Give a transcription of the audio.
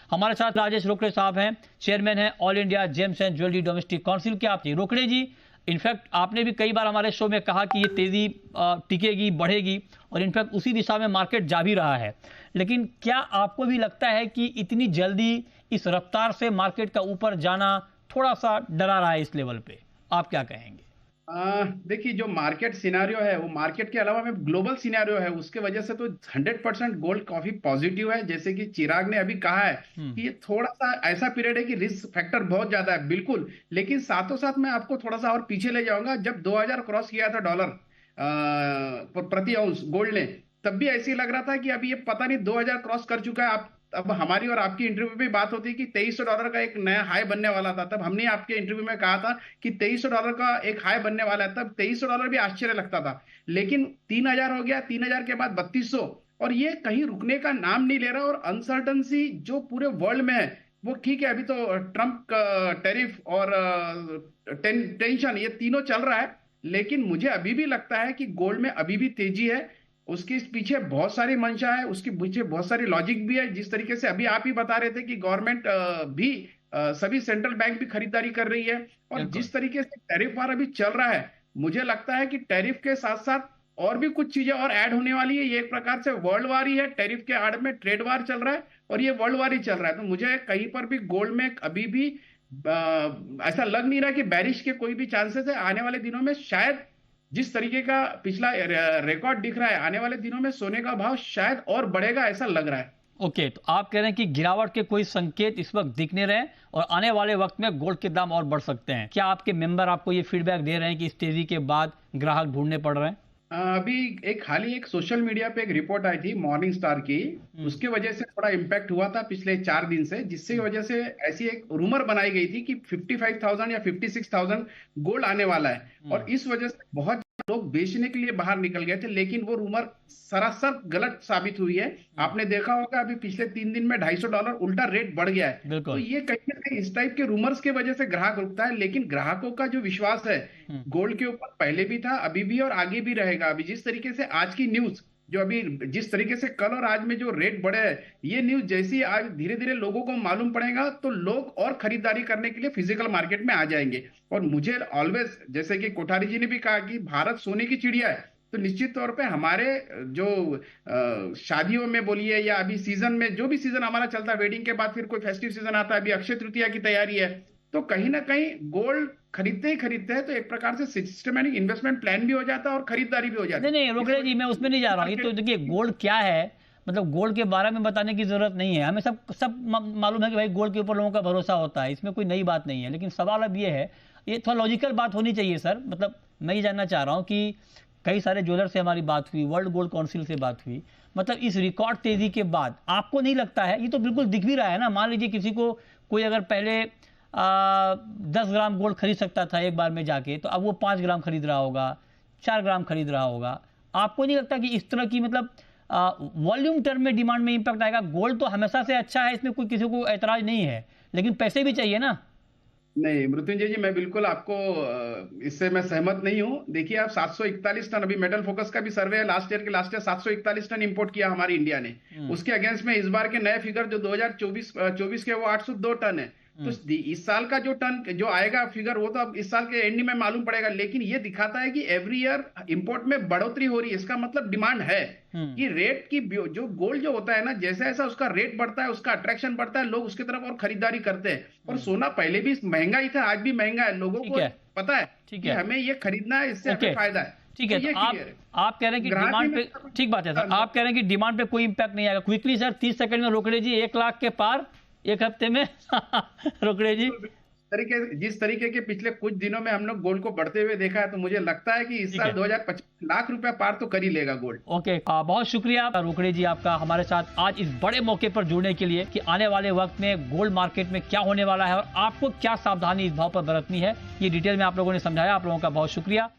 हमारे साथ राजेश रोकड़े साहब हैं, चेयरमैन हैं all India James and jewellery domestic council के। आप रोकड़े जी, इनफैक्ट आपने भी कई बार हमारे शो में कहा कि ये तेजी टिकेगी, बढ़ेगी, और इनफैक्ट उसी दिशा में मार्केट जा भी रहा है। लेकिन क्या आपको भी लगता है कि इतनी जल्दी इस रफ्तार से मार्केट का ऊपर जाना थोड़ा सा डरा रहा है इस लेवल पे? आप क्या कहेंगे? देखिए, जो मार्केट सिनेरियो है वो मार्केट के अलावा में ग्लोबल सिनेरियो है, उसके वजह से तो 100% गोल्ड काफी पॉजिटिव है। जैसे कि चिराग ने अभी कहा है कि ये थोड़ा सा ऐसा पीरियड है कि रिस्क फैक्टर बहुत ज्यादा है, बिल्कुल। लेकिन साथों साथ मैं आपको थोड़ा सा और पीछे ले जाऊंगा। जब 2000 क्रॉस किया था डॉलर प्रति आउंस गोल्ड ने, तब भी ऐसे ही लग रहा था कि अभी ये पता नहीं 2000 क्रॉस कर चुका है। आप अब हमारी और आपकी इंटरव्यू में बात होती है कि $2300 का एक नया हाई बनने वाला था। तब हमने आपके इंटरव्यू में कहा था कि $2300 का एक हाई बनने वाला है। तब $2300 भी आश्चर्य लगता था, लेकिन 3000 हो गया, 3000 के बाद 3200, और ये कहीं रुकने का नाम नहीं ले रहा। और अनसर्टनसी जो पूरे वर्ल्ड में है वो ठीक है। अभी तो ट्रंप का टैरिफ और टेंशन, ये तीनों चल रहा है, लेकिन मुझे अभी भी लगता है कि गोल्ड में अभी भी तेजी है। उसके पीछे बहुत सारी मंशा है, उसके पीछे बहुत सारी लॉजिक भी है। जिस तरीके से अभी आप ही बता रहे थे कि गवर्नमेंट भी सभी सेंट्रल बैंक भी खरीदारी कर रही है, और जिस तरीके से टैरिफ वार अभी चल रहा है, मुझे लगता है कि टैरिफ के साथ साथ और भी कुछ चीजें और ऐड होने वाली है। ये एक प्रकार से वर्ल्ड वार ही है। टैरिफ के आड़ में ट्रेड वार चल रहा है और ये वर्ल्ड वार ही चल रहा है। तो मुझे कहीं पर भी गोल्ड में अभी भी ऐसा लग नहीं रहा कि बैरिश के कोई भी चांसेस है। आने वाले दिनों में शायद जिस तरीके का पिछला रिकॉर्ड दिख रहा है, आने वाले दिनों में सोने का भाव शायद और बढ़ेगा, ऐसा लग रहा है। ओके, तो आप कह रहे हैं कि गिरावट के कोई संकेत इस वक्त दिख नहीं रहे और आने वाले वक्त में गोल्ड के दाम और बढ़ सकते हैं। क्या आपके मेंबर आपको ये फीडबैक दे रहे हैं कि इस तेजी के बाद ग्राहक ढूंढने पड़ रहे हैं? अभी हाल ही एक सोशल मीडिया पे एक रिपोर्ट आई थी मॉर्निंग स्टार की। उसके वजह से थोड़ा इम्पैक्ट हुआ था पिछले 4 दिन से, जिससे वजह से ऐसी एक रूमर बनाई गई थी कि 55,000 या 56,000 गोल्ड आने वाला है, और इस वजह से बहुत लोग बेचने के लिए बाहर निकल गए थे। लेकिन वो रूमर सरासर गलत साबित हुई है। आपने देखा होगा अभी पिछले 3 दिन में $250 उल्टा रेट बढ़ गया है। तो ये कहीं ना कहीं इस टाइप के रूमर्स की वजह से ग्राहक रुकता है। लेकिन ग्राहकों का जो विश्वास है गोल्ड के ऊपर पहले भी था, अभी भी और आगे भी रहेगा। अभी जिस तरीके से आज की न्यूज जो अभी जिस तरीके से कल और आज में जो रेट बढ़े हैं, ये न्यूज जैसी आज धीरे धीरे लोगों को मालूम पड़ेगा तो लोग और खरीदारी करने के लिए फिजिकल मार्केट में आ जाएंगे। और मुझे ऑलवेज, जैसे कि कोठारी जी ने भी कहा कि भारत सोने की चिड़िया है, तो निश्चित तौर पे हमारे जो शादियों में बोलिए या अभी सीजन में, जो भी सीजन हमारा चलता है, वेडिंग के बाद फिर कोई फेस्टिव सीजन आता है, अभी अक्षय तृतीया की तैयारी है, तो कहीं ना कहीं गोल्ड खरीदते ही खरीदते हैं। तो एक प्रकार से सिस्टमैटिक इन्वेस्टमेंट प्लान भी हो जाता है और खरीदारी भी हो जाती है। नहीं रोकड़े जी, मैं उसमें नहीं जा रहा हूँ। ये तो देखिए गोल्ड क्या है, मतलब गोल्ड के बारे में बताने की जरूरत नहीं है, हमें सब मालूम है कि भाई गोल्ड के ऊपर लोगों का भरोसा होता है, इसमें कोई नई बात नहीं है। लेकिन सवाल अब ये है, ये थोड़ा लॉजिकल बात होनी चाहिए सर। मतलब मैं ये जानना चाह रहा हूँ कि कई सारे ज्वेलर से हमारी बात हुई, वर्ल्ड गोल्ड काउंसिल से बात हुई, मतलब इस रिकॉर्ड तेजी के बाद आपको नहीं लगता है, ये तो बिल्कुल दिख भी रहा है ना, मान लीजिए किसी को कोई अगर पहले 10 ग्राम गोल्ड खरीद सकता था एक बार में जाके, तो अब वो 5 ग्राम खरीद रहा होगा, 4 ग्राम खरीद रहा होगा। आपको नहीं लगता कि इस तरह की मतलब वॉल्यूम टर्म में डिमांड में इंपैक्ट आएगा? गोल्ड तो हमेशा से अच्छा है, इसमें कोई किसी को ऐतराज नहीं है, लेकिन पैसे भी चाहिए ना। नहीं मृत्युंजय जी, मैं बिल्कुल आपको इससे मैं सहमत नहीं हूं। देखिए, आप 741 टन, अभी मेटल फोकस का भी सर्वे है लास्ट ईयर 741 टन इंपोर्ट किया हमारी इंडिया ने। उसके अगेंस्ट में इस बार के नए फिगर जो 2024 के, वो 802 टन है। तो इस साल का जो टन जो आएगा फिगर, वो तो अब इस साल के एंड में मालूम पड़ेगा। लेकिन ये दिखाता है कि एवरी ईयर इंपोर्ट में बढ़ोतरी हो रही है। इसका मतलब डिमांड है कि रेट की, जो गोल्ड जो होता है ना, जैसा जैसा उसका रेट बढ़ता है, उसका अट्रैक्शन बढ़ता है, लोग उसकी तरफ और खरीदारी करते हैं। और सोना पहले भी महंगा ही था, आज भी महंगा है। लोगों को पता है कि हमें ये खरीदना है, इससे हमें फायदा है। ठीक है, तो आप कह रहे हैं कि डिमांड पे, ठीक बात है सर, आप कह रहे हैं कि डिमांड पे कोई इंपैक्ट नहीं आएगा। क्विकली सर, 30 सेकंड में रोकड़े जी, 1 लाख के पार एक हफ्ते में रोकड़े जी। जिस तरीके के पिछले कुछ दिनों में हम लोग गोल्ड को बढ़ते हुए देखा है, तो मुझे लगता है कि इस साल 2025 लाख रुपया पार तो कर ही लेगा गोल्ड। ओके, बहुत शुक्रिया रोकड़े जी आपका हमारे साथ आज इस बड़े मौके पर जुड़ने के लिए, कि आने वाले वक्त में गोल्ड मार्केट में क्या होने वाला है और आपको क्या सावधानी इस भाव पर बरतनी है, ये डिटेल में आप लोगों ने समझाया। आप लोगों का बहुत शुक्रिया।